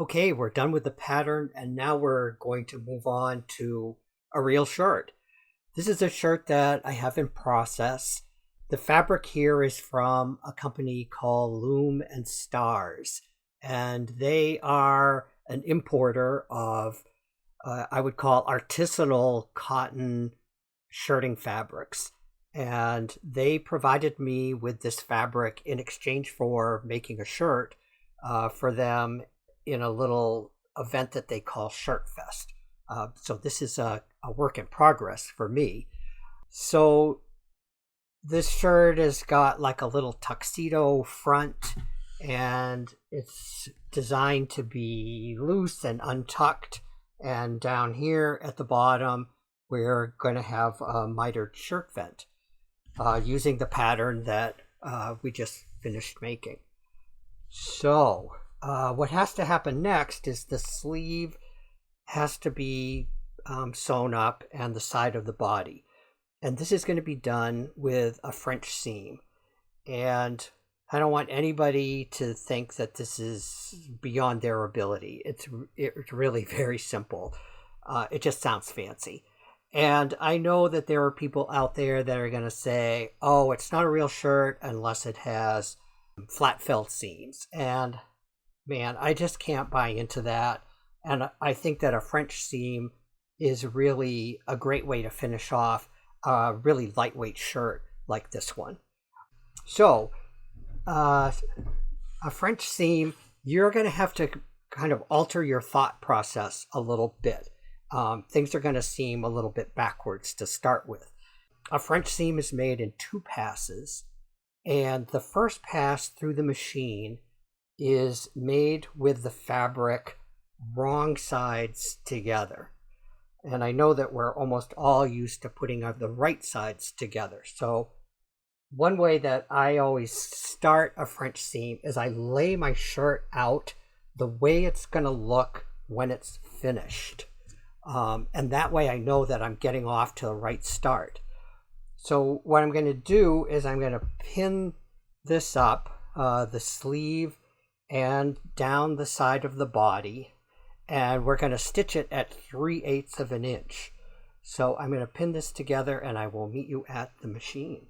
Okay, we're done with the pattern and now we're going to move on to a real shirt. This is a shirt that I have in process. The fabric here is from a company called Loom and Stars, and they are an importer of, I would call artisanal cotton shirting fabrics. And they provided me with this fabric in exchange for making a shirt for them in a little event that they call Shirt Fest. So this is a work in progress for me. So this shirt has got like a little tuxedo front, and it's designed to be loose and untucked. And down here at the bottom, we're going to have a mitered shirt vent using the pattern that we just finished making. So what has to happen next is the sleeve has to be sewn up and the side of the body. And this is going to be done with a French seam. And I don't want anybody to think that this is beyond their ability. It's really very simple. It just sounds fancy. And I know that there are people out there that are going to say, oh, it's not a real shirt unless it has flat felt seams. And man, I just can't buy into that. And I think that a French seam is really a great way to finish off a really lightweight shirt like this one. So, a French seam, you're going to have to kind of alter your thought process a little bit. Things are going to seem a little bit backwards to start with. A French seam is made in 2 passes, and the first pass through the machine is made with the fabric wrong sides together. And I know that we're almost all used to putting the right sides together. So one way that I always start a French seam is I lay my shirt out the way it's going to look when it's finished. And that way I know that I'm getting off to the right start. So what I'm going to do is I'm going to pin this up, the sleeve and down the side of the body. And we're going to stitch it at 3/8 of an inch. So I'm going to pin this together and I will meet you at the machine.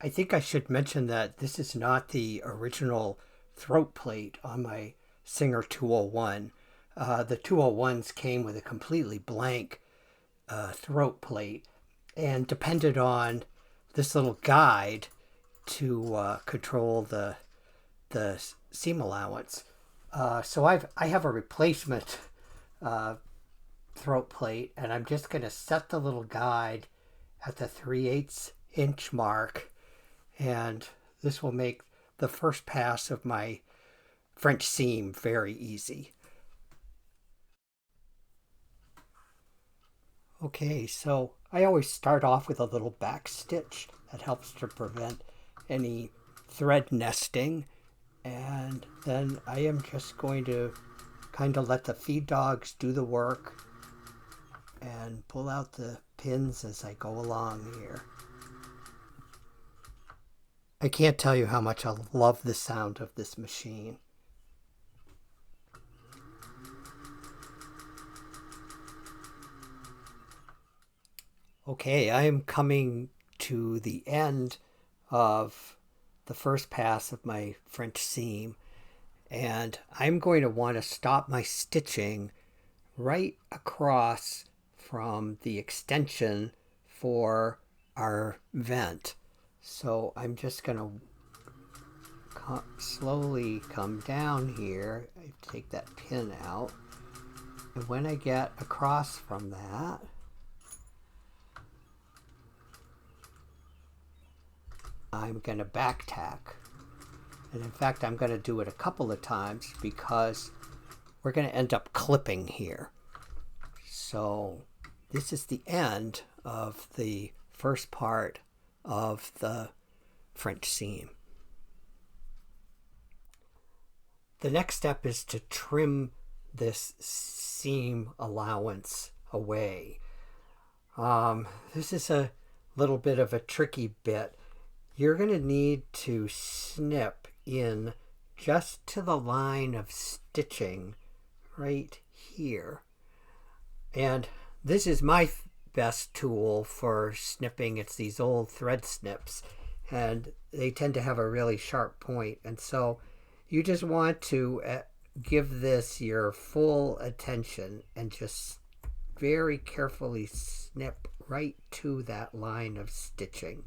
I think I should mention that this is not the original throat plate on my Singer 201. The 201s came with a completely blank throat plate and depended on this little guide to control the seam allowance. So I have a replacement throat plate, and I'm just going to set the little guide at the 3/8 inch mark, and this will make the first pass of my French seam very easy. Okay, so I always start off with a little back stitch that helps to prevent any thread nesting. And then I am just going to kind of let the feed dogs do the work and pull out the pins as I go along here. I can't tell you how much I love the sound of this machine. Okay, I am coming to the end of the first pass of my French seam, and I'm going to want to stop my stitching right across from the extension for our vent. So I'm just going to slowly come down here. I take that pin out, and when I get across from that, I'm going to back tack. And in fact, I'm going to do it a couple of times because we're going to end up clipping here. So this is the end of the first part of the French seam. The next step is to trim this seam allowance away. This is a little bit of a tricky bit. You're going to need to snip in just to the line of stitching right here. And this is my best tool for snipping. It's these old thread snips, and they tend to have a really sharp point. And so you just want to give this your full attention and just very carefully snip right to that line of stitching.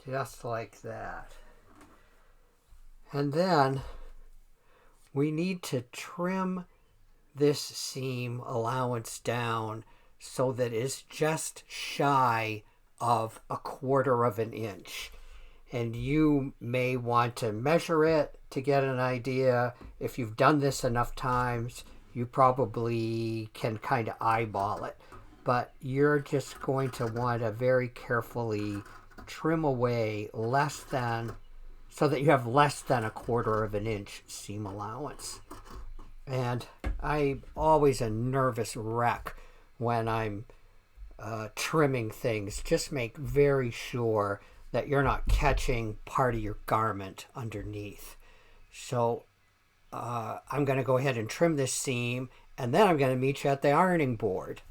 Just like that. And then we need to trim this seam allowance down so that it's just shy of 1/4 of an inch. And you may want to measure it to get an idea. If you've done this enough times, you probably can kind of eyeball it. But you're just going to want to very carefully trim away so that you have less than 1/4 of an inch seam allowance. And I'm always a nervous wreck when I'm trimming things. Just make very sure that you're not catching part of your garment underneath. So I'm going to go ahead and trim this seam, and then I'm going to meet you at the ironing board.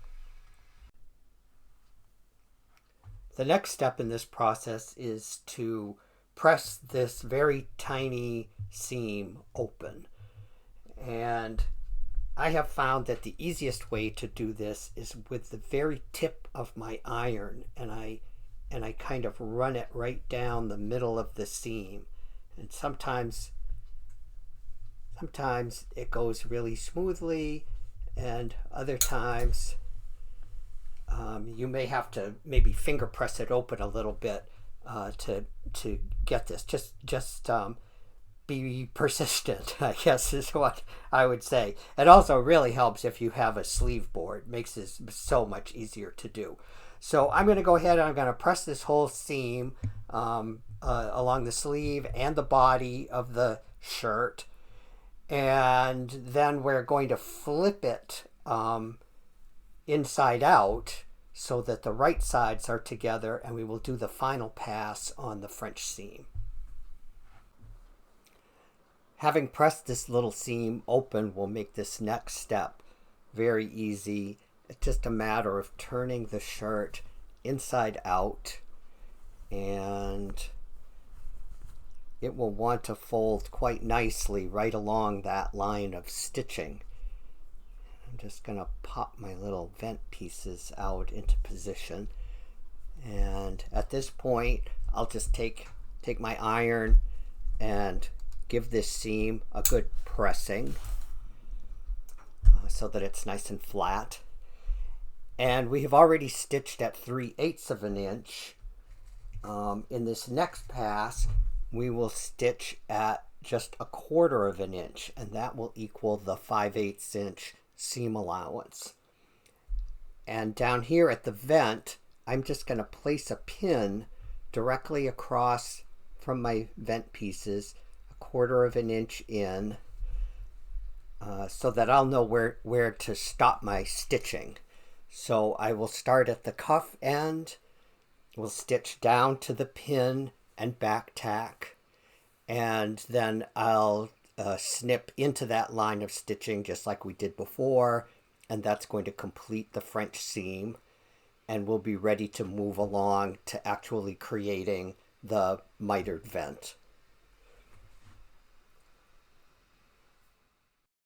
The next step in this process is to press this very tiny seam open. And I have found that the easiest way to do this is with the very tip of my iron, and I kind of run it right down the middle of the seam. And sometimes it goes really smoothly, and other times you may have to maybe finger press it open a little bit to get this. Just be persistent, I guess is what I would say. It also really helps if you have a sleeve board. It makes this so much easier to do. So I'm going to go ahead and I'm going to press this whole seam along the sleeve and the body of the shirt. And then we're going to flip it inside out so that the right sides are together, and we will do the final pass on the French seam. Having pressed this little seam open will make this next step very easy. It's just a matter of turning the shirt inside out, and it will want to fold quite nicely right along that line of stitching. I'm just going to pop my little vent pieces out into position, and at this point I'll just take my iron and give this seam a good pressing so that it's nice and flat. And we have already stitched at 3/8 of an inch. In this next pass we will stitch at just 1/4 of an inch, and that will equal the 5/8 inch seam allowance. And down here at the vent, I'm just going to place a pin directly across from my vent pieces, 1/4 of an inch in, so that I'll know where to stop my stitching. So I will start at the cuff end, we'll stitch down to the pin and back tack, and then I'll snip into that line of stitching just like we did before, and that's going to complete the French seam, and we'll be ready to move along to actually creating the mitered vent.